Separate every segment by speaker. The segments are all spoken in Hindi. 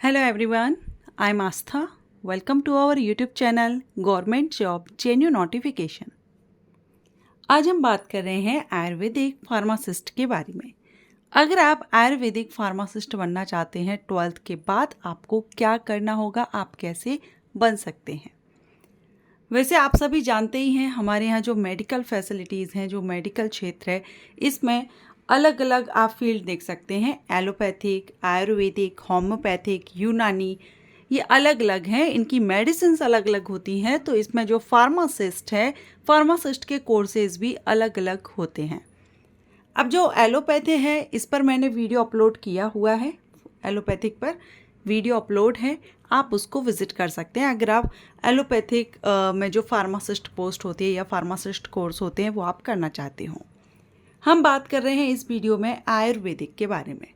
Speaker 1: Hello everyone, I'm Astha. Welcome to our YouTube channel government job जेन्यू notification. आज हम बात कर रहे हैं आयुर्वेदिक फार्मासिस्ट के बारे में। अगर आप आयुर्वेदिक फार्मासिस्ट बनना चाहते हैं 12th के बाद आपको क्या करना होगा, आप कैसे बन सकते हैं। वैसे आप सभी जानते ही हैं हमारे यहाँ जो मेडिकल फैसिलिटीज़ हैं, जो मेडिकल क्षेत्र है, इसमें अलग अलग आप फील्ड देख सकते हैं। एलोपैथिक, आयुर्वेदिक, होम्योपैथिक, यूनानी, ये अलग अलग हैं। इनकी मेडिसिन्स अलग अलग होती हैं। तो इसमें जो फार्मासिस्ट है, फार्मासिस्ट के कोर्सेज भी अलग अलग होते हैं। अब जो एलोपैथी है, इस पर मैंने वीडियो अपलोड किया हुआ है। एलोपैथिक पर वीडियो अपलोड है, आप उसको विज़िट कर सकते हैं। अगर आप एलोपैथिक में जो फार्मासिस्ट पोस्ट होती है या फार्मासिस्ट कोर्स होते हैं वो आप करना चाहते हो। हम बात कर रहे हैं इस वीडियो में आयुर्वेदिक के बारे में।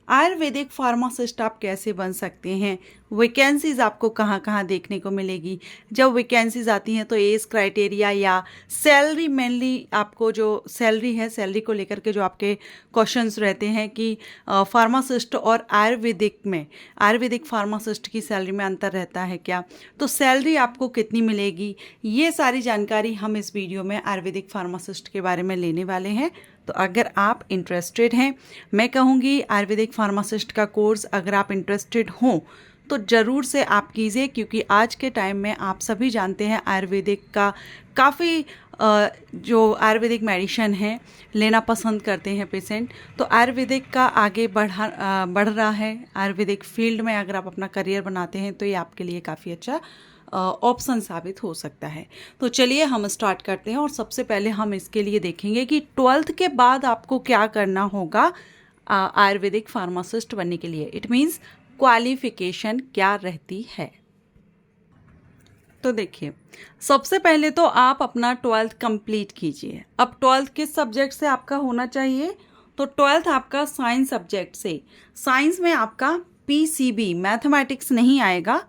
Speaker 1: आयुर्वेदिक फार्मासिस्ट आप कैसे बन सकते हैं, वैकेंसीज़ आपको कहाँ कहाँ देखने को मिलेगी। जब वैकेंसीज़ आती हैं तो एज क्राइटेरिया या सैलरी, मेनली आपको जो सैलरी है, सैलरी को लेकर के जो आपके क्वेश्चंस रहते हैं कि फार्मासिस्ट और आयुर्वेदिक फार्मासिस्ट की सैलरी में अंतर रहता है क्या, तो सैलरी आपको कितनी मिलेगी, ये सारी जानकारी हम इस वीडियो में आयुर्वेदिक फार्मासिस्ट के बारे में लेने वाले हैं। तो अगर आप इंटरेस्टेड हैं, मैं कहूँगी आयुर्वेदिक फार्मासिस्ट का कोर्स अगर आप इंटरेस्टेड हों तो ज़रूर से आप कीजिए, क्योंकि आज के टाइम में आप सभी जानते हैं आयुर्वेदिक का काफ़ी जो आयुर्वेदिक मेडिसिन है लेना पसंद करते हैं पेशेंट। तो आयुर्वेदिक का आगे बढ़ रहा है। आयुर्वेदिक फील्ड में अगर आप अपना करियर बनाते हैं तो ये आपके लिए काफ़ी अच्छा ऑप्शन साबित हो सकता है। तो चलिए हम स्टार्ट करते हैं। और सबसे पहले हम इसके लिए देखेंगे कि 12th के बाद आपको क्या करना होगा आयुर्वेदिक फार्मासिस्ट बनने के लिए। इट मीन्स क्वालिफिकेशन क्या रहती है। तो देखिए, सबसे पहले तो आप अपना 12th कंप्लीट कीजिए। अब 12th किस सब्जेक्ट से आपका होना चाहिए, तो 12th आपका साइंस सब्जेक्ट से। साइंस में आपका PCB मैथमेटिक्स नहीं आएगा,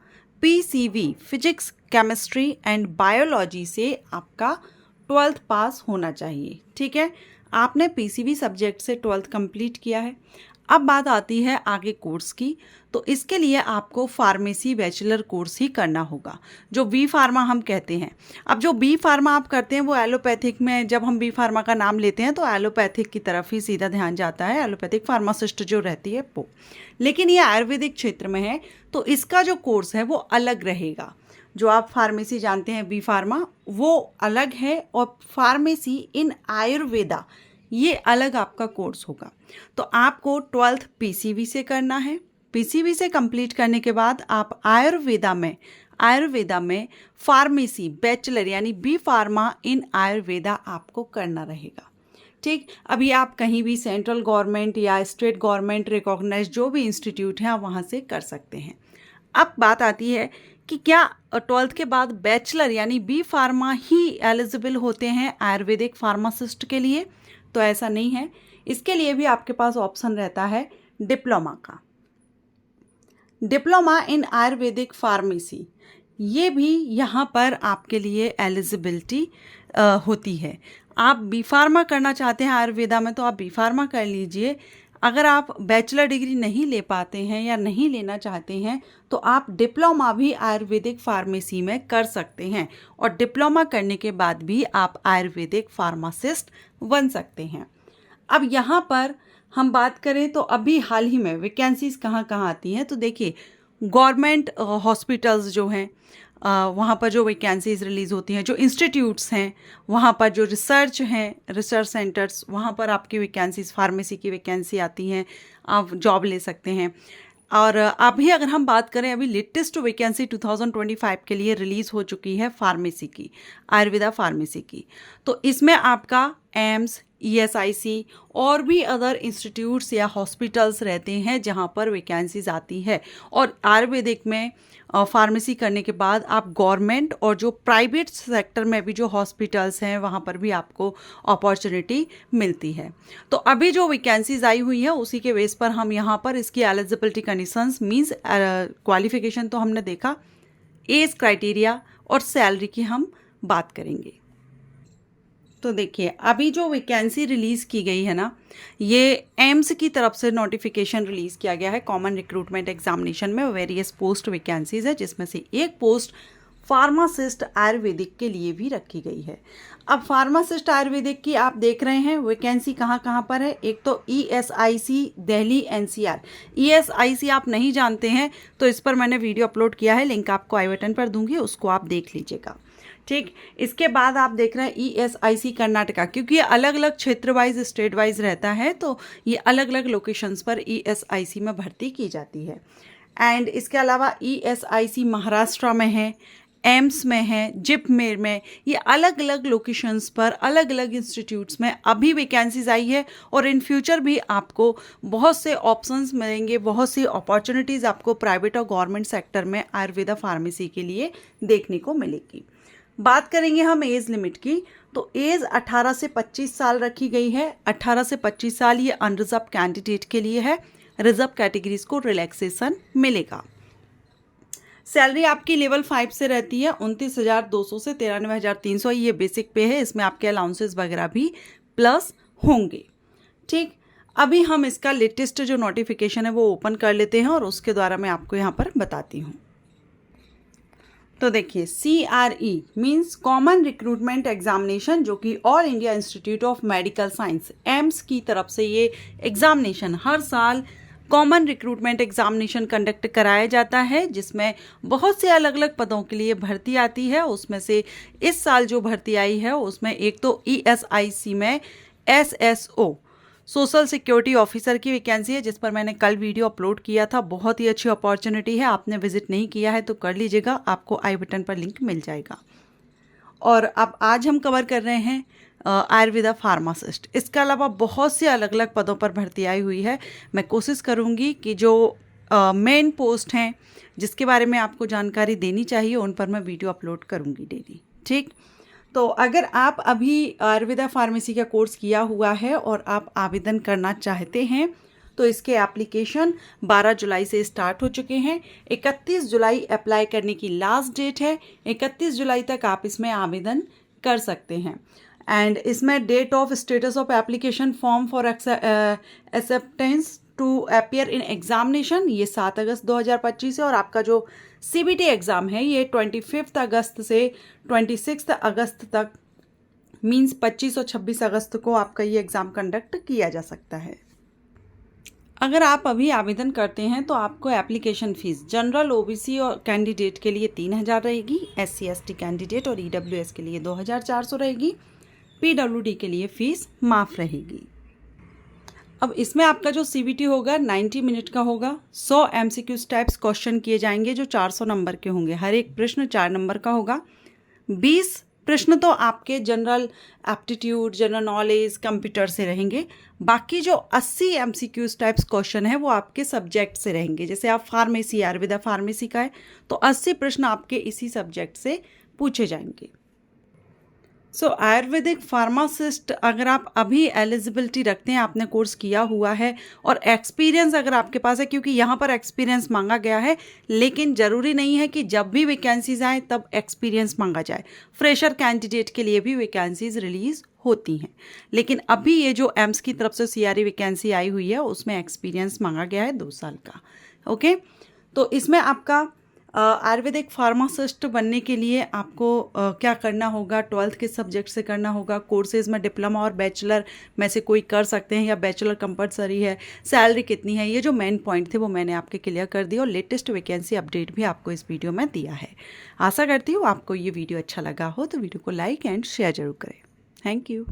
Speaker 1: PCB physics, chemistry and biology से आपका 12th पास होना चाहिए। ठीक है, आपने PCB सब्जेक्ट से 12th कंप्लीट किया है। अब बात आती है आगे कोर्स की। तो इसके लिए आपको फार्मेसी बैचलर कोर्स ही करना होगा, जो बी फार्मा हम कहते हैं। अब जो बी फार्मा आप करते हैं वो एलोपैथिक में, जब हम बी फार्मा का नाम लेते हैं तो एलोपैथिक की तरफ ही सीधा ध्यान जाता है, एलोपैथिक फार्मासिस्ट जो रहती है वो। लेकिन ये आयुर्वेदिक क्षेत्र में है तो इसका जो कोर्स है वो अलग रहेगा। जो आप फार्मेसी जानते हैं बी फार्मा, वो अलग है, और फार्मेसी इन आयुर्वेदा ये अलग आपका कोर्स होगा। तो आपको 12th PCB से करना है। PCB से कंप्लीट करने के बाद आप आयुर्वेदा में फार्मेसी बैचलर यानी बी फार्मा इन आयुर्वेदा आपको करना रहेगा। ठीक, अभी आप कहीं भी सेंट्रल गवर्नमेंट या स्टेट गवर्नमेंट रिकॉग्नाइज जो भी इंस्टीट्यूट हैं आप वहाँ से कर सकते हैं। अब बात आती है कि क्या 12th के बाद बैचलर यानी बी फार्मा ही एलिजिबल होते हैं आयुर्वेदिक फार्मासिस्ट के लिए, तो ऐसा नहीं है। इसके लिए भी आपके पास ऑप्शन रहता है डिप्लोमा का। डिप्लोमा इन आयुर्वेदिक फार्मेसी, ये भी यहाँ पर आपके लिए एलिजिबिलिटी होती है। आप बी फार्मा करना चाहते हैं आयुर्वेदा में तो आप बी फार्मा कर लीजिए। अगर आप बैचलर डिग्री नहीं ले पाते हैं या नहीं लेना चाहते हैं तो आप डिप्लोमा भी आयुर्वेदिक फार्मेसी में कर सकते हैं, और डिप्लोमा करने के बाद भी आप आयुर्वेदिक फार्मासिस्ट बन सकते हैं। अब यहाँ पर हम बात करें तो अभी हाल ही में वैकेंसीज़ कहाँ कहाँ आती हैं, तो देखिए गवर्नमेंट हॉस्पिटल्स जो हैं वहाँ पर जो वैकेंसीज़ रिलीज़ होती हैं, जो इंस्टीट्यूट्स हैं वहाँ पर, जो रिसर्च सेंटर्स, वहाँ पर आपकी वैकेंसीज़, फार्मेसी की वैकेंसी आती हैं, आप जॉब ले सकते हैं। और अभी अगर हम बात करें, अभी लेटेस्ट वैकेंसी 2025 के लिए रिलीज़ हो चुकी है फार्मेसी की, आयुर्वेदा फार्मेसी की। तो इसमें आपका एम्स, ESIC और भी अदर इंस्टीट्यूट्स या हॉस्पिटल्स रहते हैं जहां पर वैकेंसीज आती है। और आयुर्वेदिक में फार्मेसी करने के बाद आप गवर्नमेंट और जो प्राइवेट सेक्टर में भी जो हॉस्पिटल्स हैं वहाँ पर भी आपको अपॉर्चुनिटी मिलती है। तो अभी जो वैकेंसीज आई हुई है उसी के बेस पर हम यहाँ पर इसकी एलिजिबिलिटी कंडीशंस मींस क्वालिफिकेशन तो हमने देखा, एज क्राइटेरिया और सैलरी की हम बात करेंगे। तो देखिए अभी जो वैकेंसी रिलीज़ की गई है ना, ये एम्स की तरफ से नोटिफिकेशन रिलीज़ किया गया है कॉमन रिक्रूटमेंट एग्जामिनेशन में वेरियस पोस्ट वैकेंसीज है, जिसमें से एक पोस्ट फार्मासिस्ट आयुर्वेदिक के लिए भी रखी गई है। अब फार्मासिस्ट आयुर्वेदिक की आप देख रहे हैं वैकेंसी कहाँ कहाँ पर है। एक तो ESIC दिल्ली NCR। ESIC आप नहीं जानते हैं तो इस पर मैंने वीडियो अपलोड किया है, लिंक आपको आई बटन पर दूंगी, उसको आप देख लीजिएगा। ठीक, इसके बाद आप देख रहे हैं ESIC कर्नाटका, क्योंकि ये अलग अलग क्षेत्र वाइज स्टेट वाइज रहता है, तो ये अलग अलग लोकेशंस पर ESIC में भर्ती की जाती है। एंड इसके अलावा ESIC महाराष्ट्र में है, एम्स में है, जिपमेर में, ये अलग अलग लोकेशंस पर अलग अलग इंस्टीट्यूट्स में अभी वैकेंसीज आई है। और इन फ्यूचर भी आपको बहुत से ऑप्शंस मिलेंगे, बहुत सी अपॉर्चुनिटीज़ आपको प्राइवेट और गवर्नमेंट सेक्टर में आयुर्वेदा फार्मेसी के लिए देखने को मिलेगी। बात करेंगे हम एज लिमिट की, तो एज 18 से 25 साल रखी गई है। 18 से 25 साल ये अनरिजर्व कैंडिडेट के लिए है, रिजर्व कैटेगरीज को रिलैक्सेशन मिलेगा। सैलरी आपकी लेवल 5 से रहती है 29,200 से 93,300, ये बेसिक पे है, इसमें आपके अलाउंसेस वगैरह भी प्लस होंगे। ठीक, अभी हम इसका लेटेस्ट जो नोटिफिकेशन है वो ओपन कर लेते हैं और उसके द्वारा मैं आपको यहाँ पर बताती हूँ। तो देखिए CRE means common recruitment examination, जो कि all India institute of medical science AIIMS की तरफ से ये एग्जामिनेशन हर साल कॉमन रिक्रूटमेंट एग्जामिनेशन कंडक्ट कराया जाता है, जिसमें बहुत से अलग अलग पदों के लिए भर्ती आती है। उसमें से इस साल जो भर्ती आई है उसमें एक तो ESIC में SSO सोशल सिक्योरिटी ऑफिसर की वैकेंसी है, जिस पर मैंने कल वीडियो अपलोड किया था। बहुत ही अच्छी अपॉर्चुनिटी है, आपने विजिट नहीं किया है तो कर लीजिएगा, आपको आई बटन पर लिंक मिल जाएगा। और अब आज हम कवर कर रहे हैं आयुर्वेदा फार्मासिस्ट। इसके अलावा बहुत से अलग अलग पदों पर भर्ती आई हुई है। मैं कोशिश करूंगी कि जो मेन पोस्ट हैं जिसके बारे में आपको जानकारी देनी चाहिए उन पर मैं वीडियो अपलोड करूंगी डेली। ठीक, तो अगर आप अभी आयुर्वेदा फार्मेसी का कोर्स किया हुआ है और आप आवेदन करना चाहते हैं तो इसके एप्लीकेशन 12 जुलाई से स्टार्ट हो चुके हैं। 31 जुलाई अप्लाई करने की लास्ट डेट है। 31 जुलाई तक आप इसमें आवेदन कर सकते हैं। एंड इसमें date of status of application form for acceptance to appear in examination ये 7 अगस्त 2025 है। और आपका जो CBT एग्ज़ाम है ये 25 अगस्त से 26 अगस्त तक मीन्स 25 और 26 अगस्त को आपका ये एग्ज़ाम कंडक्ट किया जा सकता है। अगर आप अभी आवेदन करते हैं तो आपको एप्लीकेशन फ़ीस जनरल OBC और कैंडिडेट के लिए 3,000 रहेगी, SC ST कैंडिडेट और EWS के लिए 2,400 रहेगी, PWD के लिए फ़ीस माफ़ रहेगी। अब इसमें आपका जो CBT होगा 90 मिनट का होगा। 100 MCQ टाइप्स क्वेश्चन किए जाएंगे जो 400 नंबर के होंगे। हर एक प्रश्न 4 नंबर का होगा। 20 प्रश्न तो आपके general aptitude, general knowledge, computer से रहेंगे। बाकी जो 80 MCQ टाइप्स क्वेश्चन है वो आपके सब्जेक्ट से रहेंगे। जैसे आप फार्मेसी, आयुर्वेदा फार्मेसी का है तो 80 प्रश्न आपके इसी सब्जेक्ट से पूछे जाएंगे। आयुर्वेदिक फार्मासिस्ट अगर आप अभी एलिजिबिलिटी रखते हैं, आपने कोर्स किया हुआ है और एक्सपीरियंस अगर आपके पास है, क्योंकि यहाँ पर एक्सपीरियंस मांगा गया है, लेकिन ज़रूरी नहीं है कि जब भी वैकेंसीज आए तब एक्सपीरियंस मांगा जाए। फ्रेशर कैंडिडेट के लिए भी वैकेंसीज रिलीज़ होती हैं, लेकिन अभी ये जो एम्स की तरफ से CRE वैकेंसी आई हुई है उसमें एक्सपीरियंस मांगा गया है 2 साल का। ओके, तो इसमें आपका आयुर्वेदिक फार्मासिस्ट बनने के लिए आपको क्या करना होगा, 12th के सब्जेक्ट से करना होगा। कोर्सेज में डिप्लोमा और बैचलर में से कोई कर सकते हैं या बैचलर कंपलसरी है। सैलरी कितनी है, ये जो मेन पॉइंट थे वो मैंने आपके क्लियर कर दिया और लेटेस्ट वैकेंसी अपडेट भी आपको इस वीडियो में दिया है। आशा करती हूँ आपको ये वीडियो अच्छा लगा हो तो वीडियो को लाइक एंड शेयर जरूर करें। Thank you.